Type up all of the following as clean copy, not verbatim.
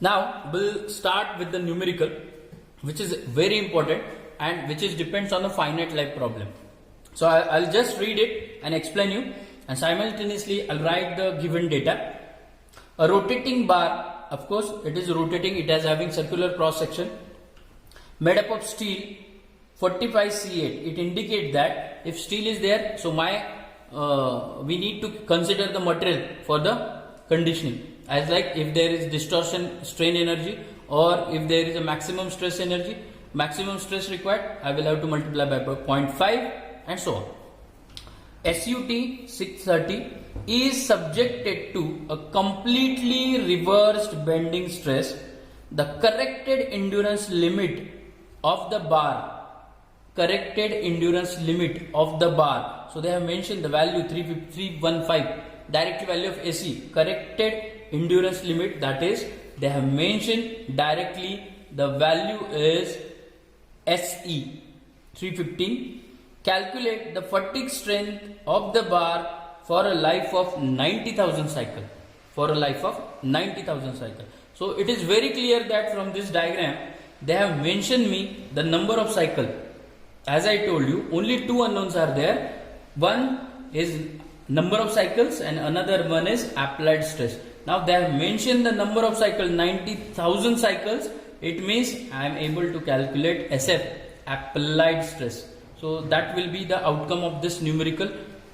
Now we'll start with the numerical, which is very important and which is depends on the finite life problem. So I'll just read it and explain you, and simultaneously I'll write the given data. A rotating bar, of course it is rotating, it is having circular cross section, made up of steel 45C8. It indicates that if steel is there, so we need to consider the material for the conditioning, as like if there is distortion strain energy, or if there is a maximum stress energy, maximum stress required, I will have to multiply by 0.5 and so on. SUT 630 is subjected to a completely reversed bending stress. The corrected endurance limit of the bar, corrected endurance limit of the bar, so they have mentioned the value 315, direct value of SE, corrected endurance limit, that is they have mentioned directly the value is SE 315. Calculate the fatigue strength of the bar for a life of 90,000 cycle. For a life of 90,000 cycle. So it is very clear that from this diagram they have mentioned me the number of cycle. As I told you, only two unknowns are there. One is number of cycles and another one is applied stress. Now they have mentioned the number of cycles 90,000 cycles. It means I am able to calculate SF, applied stress. So that will be the outcome of this numerical.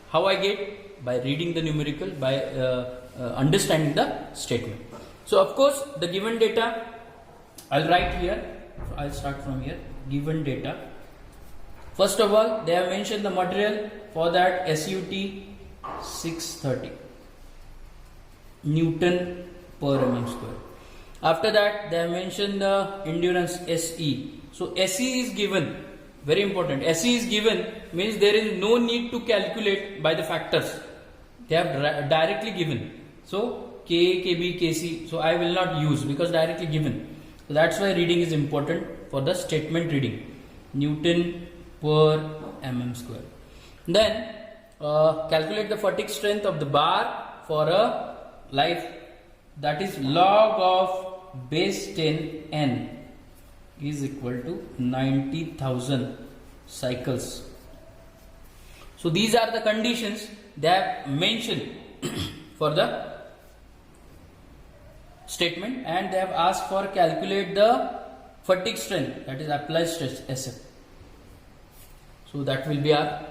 How I get? By reading the numerical, by understanding the statement. So of course the given data I'll write here. I'll start from here. Given data. First of all, they have mentioned the material. For that, SUT 630 Newton per mm square. After that, they have mentioned the endurance SE. So SE is given. Very important. SE is given means there is no need to calculate by the factors. They have directly given. So K, KB, KC. So I will not use because directly given. So that's why reading is important for the statement reading. Newton per mm square. Then calculate the fatigue strength of the bar for a life, that is log of base 10 n is equal to 90,000 cycles. So these are the conditions they have mentioned for the statement, and they have asked for calculate the fatigue strength, that is applied stress SF. So that will be our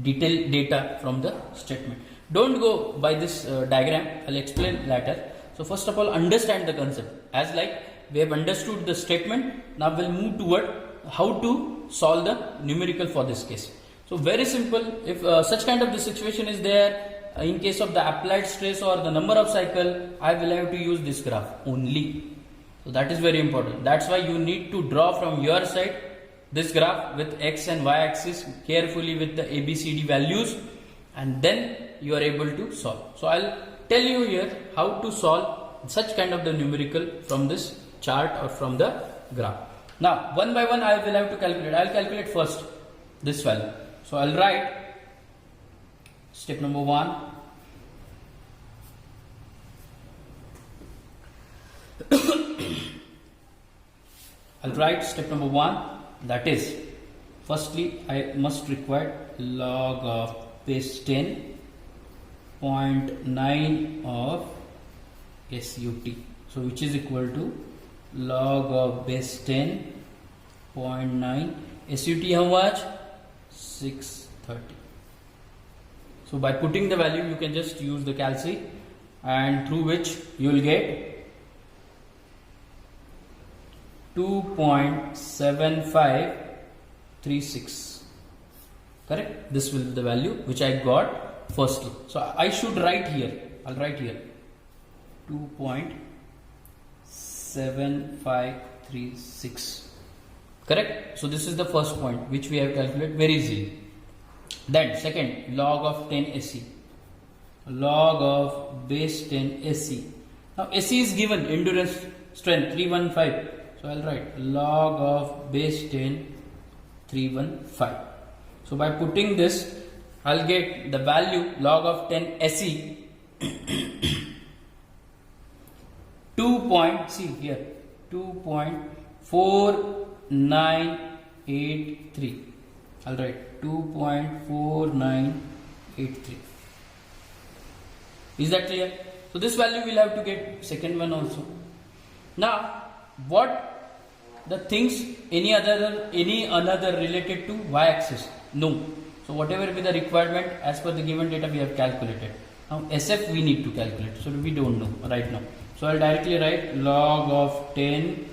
detailed data from the statement. Don't go by this diagram, I'll explain later. So first of all, understand the concept. As like we have understood the statement, now we'll move toward how to solve the numerical for this case. So very simple. If such kind of the situation is there, in case of the applied stress or the number of cycle, I will have to use this graph only. So that is very important. That's why you need to draw from your side this graph with x and y axis carefully with the ABCD values, and then you are able to solve. So I'll tell you here how to solve such kind of the numerical from this chart or from the graph. Now one by one I will have to calculate. I'll calculate first this value. So I'll write step number 1. I'll write step number 1, that is firstly I must require log of base 10 0.9 of SUT, so which is equal to log of base 10 0.9 SUT how much? 630. So by putting the value you can just use the calci, and through which you will get 2.7536. correct? This will be the value which I got firstly. So I should write here, I'll write here 2.7536, correct? So this is the first point which we have calculated very easily. Then second, log of 10 SE, log of base 10 SE. Now SE is given, endurance strength 315. So I'll write log of base 10 315. So by putting this, I'll get the value log of 10 SE 2 see here, 2.4983. All right, 2.4983. Is that clear? So this value we'll have to get second one also. Now, what the things any another related to y-axis? No. So whatever be the requirement as per the given data we have calculated. Now SF we need to calculate. So we don't know right now. So I'll directly write log of 10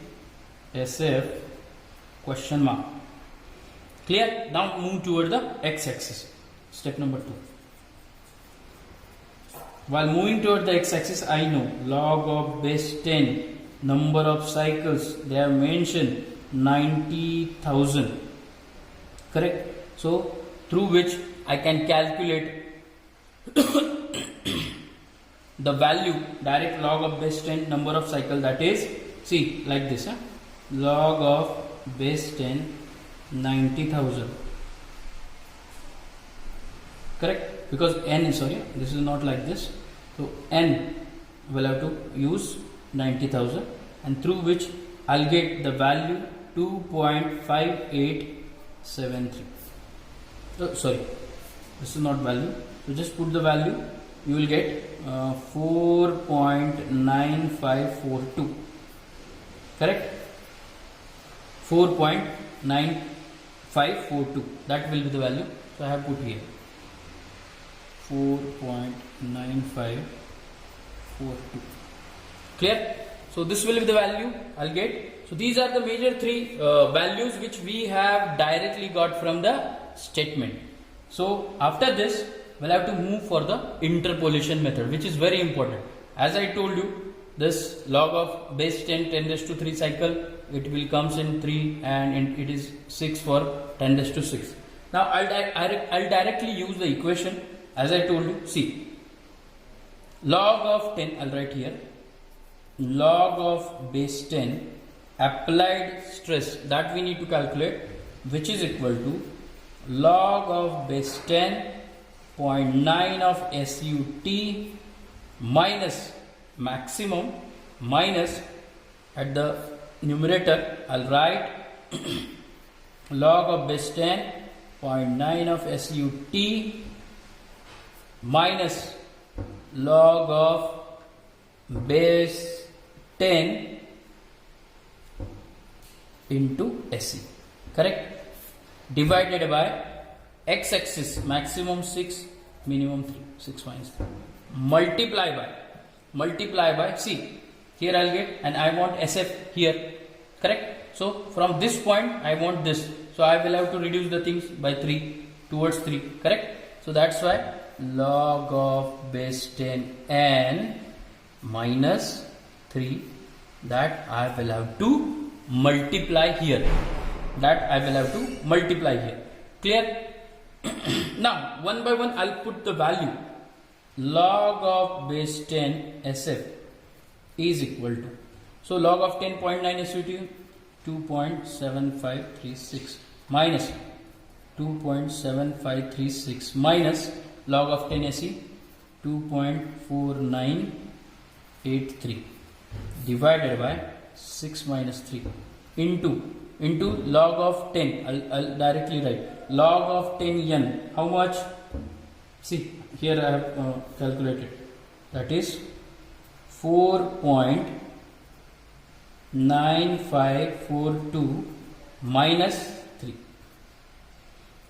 SF question mark. Clear? Now move toward the x-axis. Step number 2. While moving toward the x-axis, I know log of base 10 number of cycles, they have mentioned 90,000. Correct? So through which I can calculate the value, direct log of base 10 number of cycle, that is, see like this, log of base 10 90,000. Correct? Because n, sorry, this is not like this. So n will have to use 90,000, and through which I'll get the value 2.5873. Oh, sorry, this is not value. So just put the value. You will get 4.9542. Correct? 4.9542. That will be the value. So I have put here 4.9542. Clear? So this will be the value I'll get. So these are the major three values which we have directly got from the statement. So after this we'll have to move for the interpolation method, which is very important. As I told you, this log of base 10 raised to 3 cycle, it will comes in 3 and it is 6 for 10 raised to 6. Now I'll directly use the equation as I told you. See, log of 10, I'll write here, log of base 10 applied stress that we need to calculate, which is equal to log of base 10 0.9 of SUT minus maximum minus, at the numerator I'll write log of base 10 0.9 of SUT minus log of base 10 into SE. Correct? Divided by x-axis maximum 6, minimum 3, 6 minus 3. Multiply by, see, here I'll get, and I want SF here. Correct? So from this point I want this. So I will have to reduce the things by 3 towards 3. Correct? So that's why log of base 10 n minus 3, that I will have to multiply here. Clear? Now one by one I'll put the value. Log of base 10 SF is equal to, so log of 10.9 SUT 2.7536 minus 2.7536 minus log of 10 SE 2.4983 divided by 6 minus 3 into log of 10. I'll directly write log of 10 n. How much? See, here I have calculated. That is 4.9542 minus 3.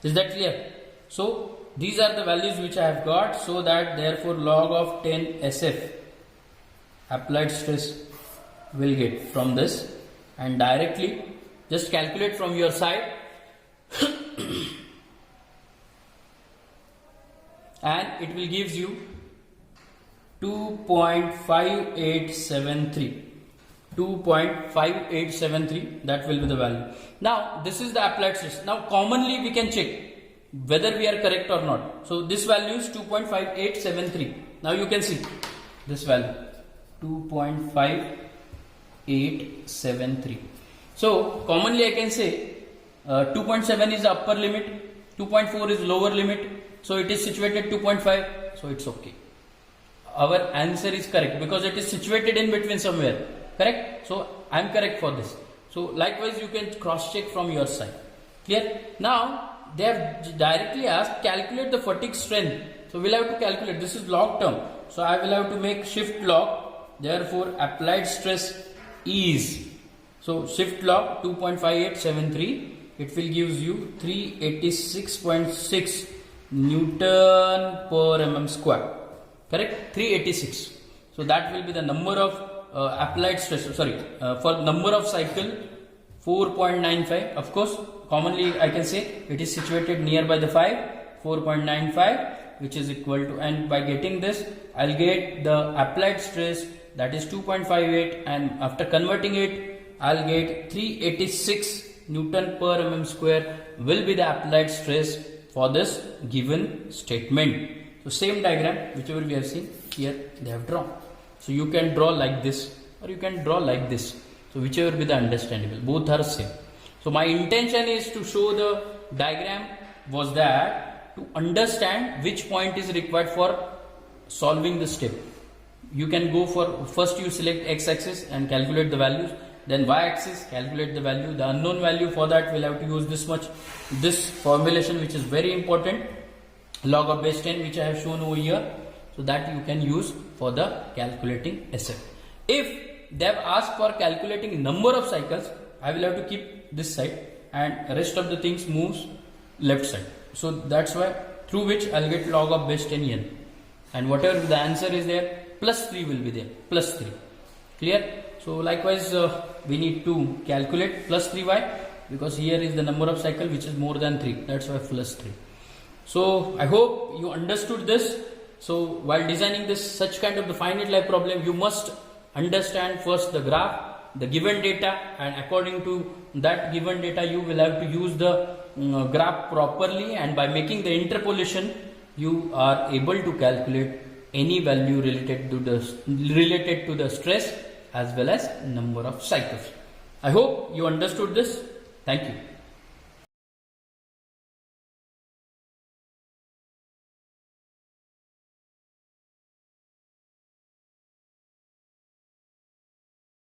Is that clear? So these are the values which I have got. So that therefore log of 10 SF applied stress will get from this, and directly just calculate from your side and it will gives you 2.5873. That will be the value. Now this is the applied stress. Now commonly we can check whether we are correct or not. So this value is 2.5873. Now you can see this value 2.5873. So commonly I can say 2.7 is the upper limit, 2.4 is lower limit, so it is situated 2.5, so it's okay. Our answer is correct because it is situated in between somewhere. correct? So I am correct for this. So likewise you can cross check from your side. Clear? Now they have directly asked calculate the fatigue strength. So we'll have to calculate. This is log term. So I will have to make shift log. Therefore applied stress is. So shift log 2.5873. It will gives you 386.6 Newton per mm square. Correct? 386. So that will be the number of applied stress. For number of cycle 4.95. Of course, commonly I can say it is situated nearby the 5. 4.95, which is equal to, and by getting this I'll get the applied stress, that is 2.58, and after converting it I'll get 386 Newton per mm square will be the applied stress for this given statement. So same diagram whichever we have seen here they have drawn. So you can draw like this or you can draw like this. So whichever be the understandable, both are same. So my intention is to show the diagram was that to understand which point is required for solving the step. You can go for, first you select x-axis and calculate the values, then y-axis calculate the value. The unknown value, for that we'll have to use this much, this formulation which is very important, log of base 10, which I have shown over here. So that you can use for the calculating SF. If they have asked for calculating number of cycles, I will have to keep this side and rest of the things moves left side. So that's why, through which I'll get log of base 10 n, and whatever the answer is there, plus 3 will be there, plus 3. Clear? So likewise we need to calculate plus 3y, because here is the number of cycle which is more than 3, that's why plus 3. So I hope you understood this. So while designing this such kind of the finite life problem, you must understand first the graph, the given data, and according to that given data you will have to use the graph properly, and by making the interpolation you are able to calculate any value related to the stress as well as number of cycles. I hope you understood this. Thank you.